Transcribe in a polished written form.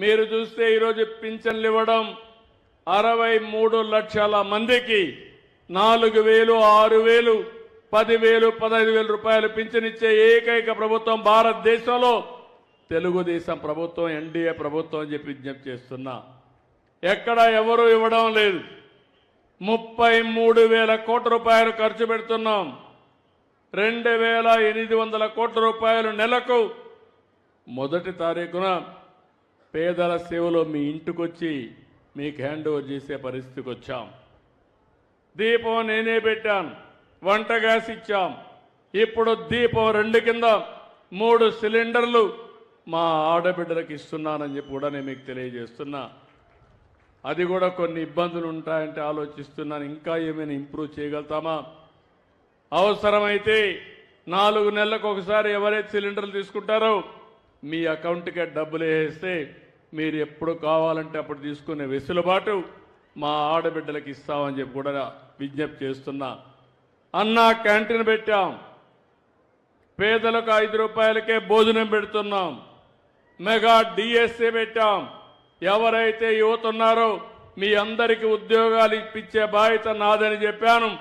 మీరు చూస్తే ఈరోజు పింఛన్లు ఇవ్వడం 63 లక్షల మందికి 4,000, 6,000, 10,000, 15,000 రూపాయలు పింఛనిచ్చే ఏకైక ప్రభుత్వం భారతదేశంలో తెలుగుదేశం ప్రభుత్వం, ఎన్డీఏ ప్రభుత్వం అని చెప్పి విజ్ఞప్తి చేస్తున్నా. ఎక్కడ ఎవరు ఇవ్వడం లేదు. 33,000 కోట్ల రూపాయలు ఖర్చు పెడుతున్నాం. 2,800 కోట్ల రూపాయలు నెలకు మొదటి తారీఖున పేదల సేవలో మీ ఇంటికొచ్చి మీకు హ్యాండ్ ఓవర్ చేసే పరిస్థితికి వచ్చాం. దీపం నేనే పెట్టాను, వంట గ్యాస్ ఇచ్చాం. ఇప్పుడు దీపం 2 కింద 3 సిలిండర్లు మా ఆడబిడ్డలకు ఇస్తున్నానని చెప్పి కూడా నేను మీకు తెలియజేస్తున్నా. అది కూడా కొన్ని ఇబ్బందులు ఉంటాయంటే ఆలోచిస్తున్నాను, ఇంకా ఏమైనా ఇంప్రూవ్ చేయగలుగుతామా? అవసరమైతే 4 నెలలకు ఒకసారి ఎవరైతే సిలిండర్లు తీసుకుంటారో మీ అకౌంట్కే డబ్బులు వేస్తే మీరు ఎప్పుడు కావాలంటే అప్పుడు తీసుకునే వెసులుబాటు మా ఆడబిడ్డలకు ఇస్తామని చెప్పి కూడా విజ్ఞప్తి చేస్తున్నా. అన్నా క్యాంటీన్ పెట్టాం, పేదలకు 5 రూపాయలకే భోజనం పెడుతున్నాం. మెగా డిఎస్ఏ పెట్టాం. ఎవరైతే యువత ఉన్నారో మీ అందరికీ ఉద్యోగాలు ఇప్పించే బాధ్యత నాదని చెప్పాను.